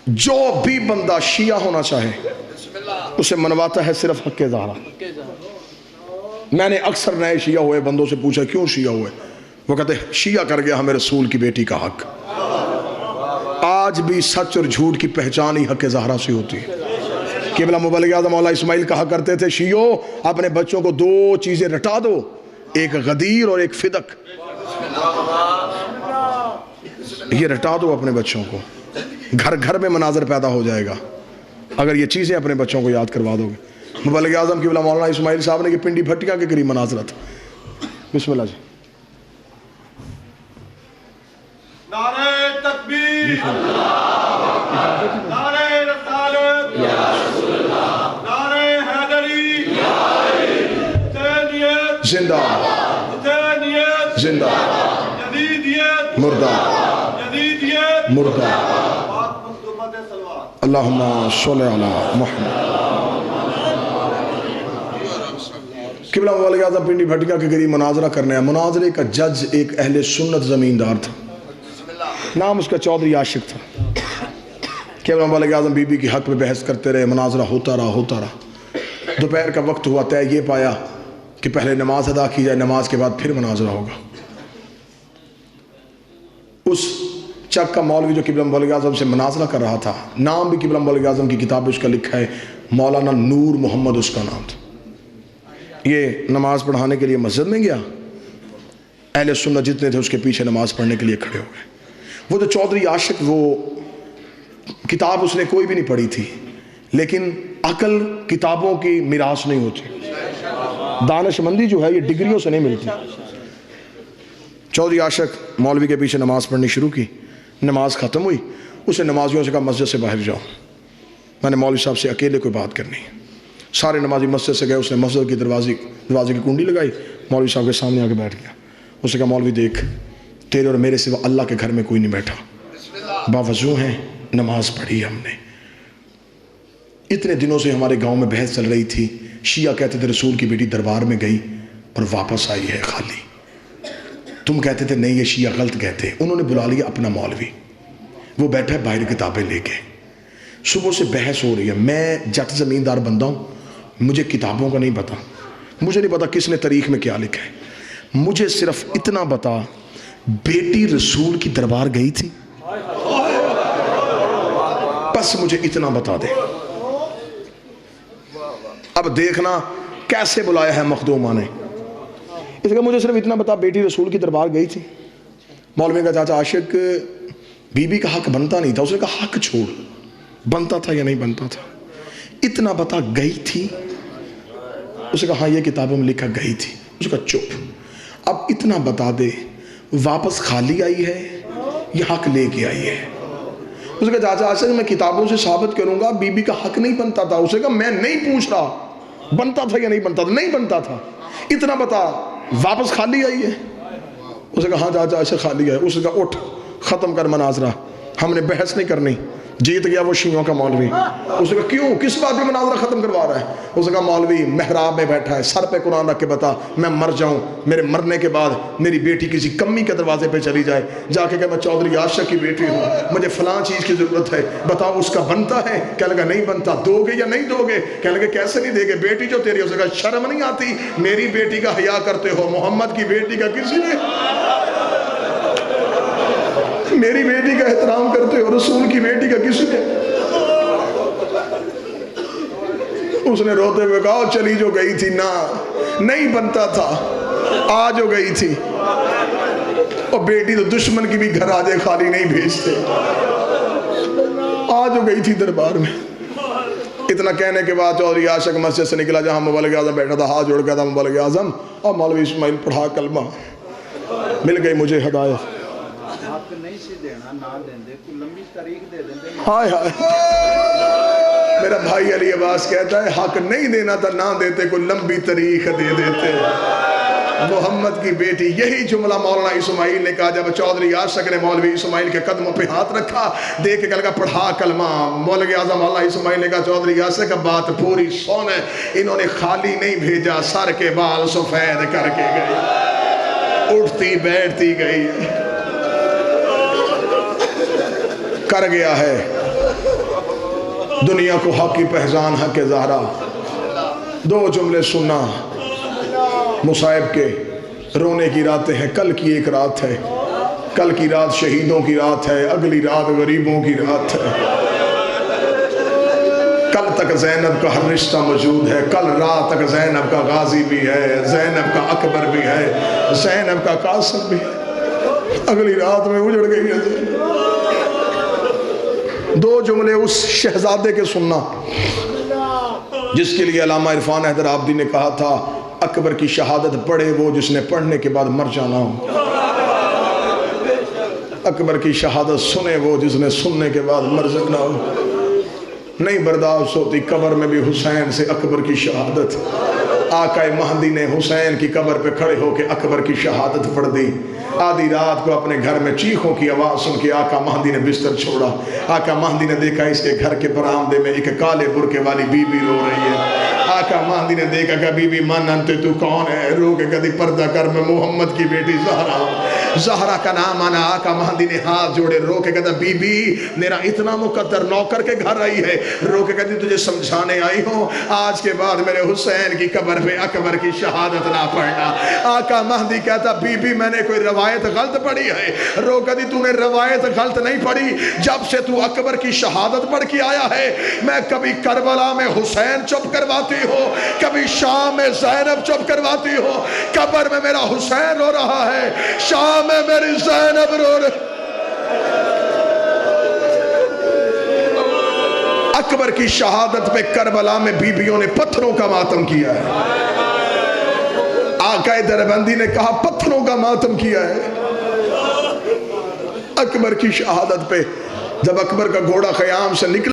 جو بھی بندہ شیعہ ہونا چاہے اسے منواتا ہے صرف حق زہرا۔ میں نے اکثر نئے شیعہ ہوئے بندوں سے پوچھا کیوں شیعہ ہوئے، وہ کہتے ہیں شیعہ کر گیا ہمیں رسول کی بیٹی کا حق۔ آج بھی سچ اور جھوٹ کی پہچان ہی حق زہرا سے ہوتی ہے۔ قبلہ مبلغ اعظم مولا اسماعیل کہا کرتے تھے شیعو اپنے بچوں کو دو چیزیں رٹا دو، ایک غدیر اور ایک فدق، یہ رٹا دو اپنے بچوں کو، گھر گھر میں مناظر پیدا ہو جائے گا اگر یہ چیزیں اپنے بچوں کو یاد کروا دو گے۔ مبلغ اعظم قبلہ مولانا اسماعیل صاحب نے کہ پنڈی بھٹیا کے قریب مناظرہ تھا۔ بسم اللہ جی۔ نعرہ تکبیر، نعرہ رسالت، نعرہ حیدری، حسینیت زندہ حسینیت، زندہ یزیدیت مردہ یزیدیت، مردہ۔ پاک مخدومت صلوات۔ اللہم صلی علی محمد۔ قبلہ مبلغ اعظم پنڈی بھٹیا کے قریب مناظرہ کرنے ہے۔ مناظرے کا جج ایک اہل سنت زمیندار تھا، نام اس کا چودھری عاشق تھا۔ قبلہ مبلغ اعظم بی بی کی حق میں بحث کرتے رہے، مناظرہ ہوتا رہا۔ دوپہر کا وقت ہوا، طے یہ پایا کہ پہلے نماز ادا کی جائے، نماز کے بعد پھر مناظرہ ہوگا۔ اس چک کا مولوی جو قبلہ مبلغ اعظم سے مناظرہ کر رہا تھا، نام بھی قبلہ مبلغ اعظم کی کتاب اس کا لکھا ہے، مولانا نور محمد اس کا نام تھا۔ یہ نماز پڑھانے کے لیے مسجد میں گیا، اہل سنت جتنے تھے اس کے پیچھے نماز پڑھنے کے لیے کھڑے ہو گئے۔ وہ جو چودھری عاشق، وہ کتاب اس نے کوئی بھی نہیں پڑھی تھی، لیکن عقل کتابوں کی میراث نہیں ہوتی، دانش مندی جو ہے یہ ڈگریوں سے نہیں ملتی۔ چودھری عاشق مولوی کے پیچھے نماز پڑھنی شروع کی، نماز ختم ہوئی، اسے نمازیوں سے کہا مسجد سے باہر جاؤ، میں نے مولوی صاحب سے اکیلے کوئی بات کرنی ہے۔ سارے نمازی مسجد سے گئے، اس نے مسجد کی دروازے کی کنڈی لگائی، مولوی صاحب کے سامنے آ کے بیٹھ گیا۔ اس نے کہا مولوی دیکھ، تیرے اور میرے سوا اللہ کے گھر میں کوئی نہیں بیٹھا، باوضو ہیں، نماز پڑھی ہم نے۔ اتنے دنوں سے ہمارے گاؤں میں بحث چل رہی تھی، شیعہ کہتے تھے رسول کی بیٹی دربار میں گئی اور واپس آئی ہے خالی، تم کہتے تھے نہیں یہ شیعہ غلط کہتے۔ انہوں نے بلا لیا اپنا مولوی، وہ بیٹھا ہے باہر کتابیں لے کے، صبح سے بحث ہو رہی ہے۔ میں جٹ زمیندار بندہ ہوں، مجھے کتابوں کا نہیں پتا، مجھے نہیں پتا کس نے تاریخ میں کیا لکھا ہے، مجھے صرف اتنا بتا بیٹی رسول کی دربار گئی تھی، بس مجھے اتنا بتا دے۔ اب دیکھنا کیسے بلایا ہے مخدومہ نے، اس کا مجھے صرف اتنا بتا بیٹی رسول کی دربار گئی تھی۔ مولوی کا چاچا عاشق بی بی کا حق بنتا نہیں تھا، اس نے کہا حق چھوڑ، بنتا تھا یا نہیں بنتا تھا، اتنا بتا گئی تھی؟ اس نے کہا ہاں یہ کتابوں میں لکھا گئی تھی۔ اس نے کہا چپ، اب اتنا بتا دے واپس خالی آئی ہے یا حق لے کے آئی ہے؟ اس نے کہا چاچا عاشق میں کتابوں سے ثابت کروں گا بی بی کا حق نہیں بنتا تھا۔ اس نے کہا میں نہیں پوچھ رہا بنتا تھا یا نہیں بنتا تھا، نہیں بنتا تھا، اتنا بتا واپس خالی آئی ہے؟ اس نے کہا ہاں چاچا عاشق خالی ہے۔ اس نے کہا اٹھ ختم کر مناظرہ، ہم نے بحث نہیں کرنی، جیت گیا وہ شیعوں کا مولوی۔ اس نے کہا کیوں، کس بات پہ مناظرہ ختم کروا رہا ہے؟ اس نے کہا مولوی محراب میں بیٹھا ہے، سر پہ قرآن رکھ کے بتا میں مر جاؤں، میرے مرنے کے بعد میری بیٹی کسی کمی کے دروازے پہ چلی جائے، جا کے کہ میں چودھری عاشق کی بیٹی ہوں، مجھے فلاں چیز کی ضرورت ہے، بتاؤ اس کا بنتا ہے؟ کہنے لگا نہیں بنتا، دو گے یا نہیں دو گے؟ کہنے لگا کیسے نہیں دے گے، بیٹی جو تیری۔ اس نے کہا شرم نہیں آتی، میری بیٹی کا حیا کرتے ہو، محمد کی بیٹی کا کسی نے، میری بیٹی کا احترام کرتے ہو، رسول کی بیٹی کا کسی نے؟ اس نے روتے ہوئے کہا چلی جو گئی تھی نا، نہیں بنتا تھا، آ جو گئی تھی، اور بیٹی تو دشمن کی بھی گھر آ جائے خالی نہیں بھیجتے، آ جو گئی تھی دربار میں۔ اتنا کہنے کے بعد چودھری عاشق مسجد سے نکلا جہاں مبلغ اعظم بیٹھا تھا، ہاتھ جوڑ گیا تھا مبلغ اعظم، اور مولوی اسماعیل پڑھا کلمہ، مل گئی مجھے ہدایت۔ حق نہیں سی دینا، نہ دیندے، کوئی لمبی تاریخ دے دیندے۔ ہائے ہائے، میرا بھائی علی عباس کہتا ہے حق نہیں دینا تھا نہ دیتے، کوئی لمبی تاریخ دے دیتے۔ محمد کی بیٹی، یہی جملہ مولانا اسماعیل نے کہا جب چودھری عاشق نے مولوی اسماعیل کے قدموں پہ ہاتھ رکھا، دیکھ کے کہا پڑھا کلمہ۔ مولوی اعظم مولانا اسماعیل نے کہا چودھری عاشق بات پوری سن ہے، انہوں نے خالی نہیں بھیجا، سر کے بال سفید کر کے گئی، اٹھتی بیٹھتی گئی، کر گیا ہے دنیا کو حق کی پہچان حق زہرا. دو جملے سننا مصائب کے. رونے کی راتیں ہیں، کل کی ایک رات ہے. کل کی رات شہیدوں کی رات ہے، اگلی رات غریبوں کی رات ہے. کل تک زینب کا ہر رشتہ موجود ہے. کل رات تک زینب کا غازی بھی ہے، زینب کا اکبر بھی ہے، زینب کا قاسم بھی ہے. اگلی رات میں اجڑ گئی ہے زینب. دو جملے اس شہزادے کے سننا جس کے لیے علامہ عرفان حیدر آبادی نے کہا تھا اکبر کی شہادت پڑھے وہ جس نے پڑھنے کے بعد مر جانا ہو. اکبر کی شہادت سنے وہ جس نے سننے کے بعد مر جانا ہو. نہیں برداشت ہوتی قبر میں بھی حسین سے اکبر کی شہادت. آقا مہدی نے حسین کی قبر پہ کھڑے ہو کے اکبر کی شہادت پڑھ دی. آدھی رات کو اپنے گھر میں چیخوں کی آواز سن کے آقا مہدی نے بستر چھوڑا. آقا مہدی نے دیکھا اس کے گھر کے برآمدے میں ایک کالے برقعے والی بی بی رو رہی ہے. آقا مہدی نے دیکھا کہ بی بی من انت تو کون ہے؟ رو کے کہتی پردہ کر میں محمد کی بیٹی زہرا ہوں. زہرا کا نام آنا. آقا مہدی نے ہاتھ جوڑے رو کے کہتا بی بی میرا اتنا مقدر نوکر کے گھر آئی ہے. رو کے کہتی تجھے سمجھانے آئی ہوں آج کے بعد میرے حسین کی قبر پہ اکبر کی شہادت نہ پڑھنا. آقا مہدی کہتا بی بی میں نے کوئی روایت غلط پڑھی ہے. رو کہتی تو نے روایت غلط نہیں پڑھی. جب سے تو اکبر کی شہادت پڑھ کے آیا ہے میں کبھی کربلا میں حسین چپ کرواتی ہو، کبھی شام میں زینب چپ کرواتی ہو. قبر میں میرا حسین رو رہا ہے، شام میں میری زینب رو رہی. اکبر کی شہادت پہ کربلا میں بیویوں نے پتھروں کا ماتم کیا ہے. آقا دربندی نے کہا پتھروں کا ماتم کیا ہے. اکبر کی شہادت پہ جب اکبر کا گھوڑا خیام سے نکلا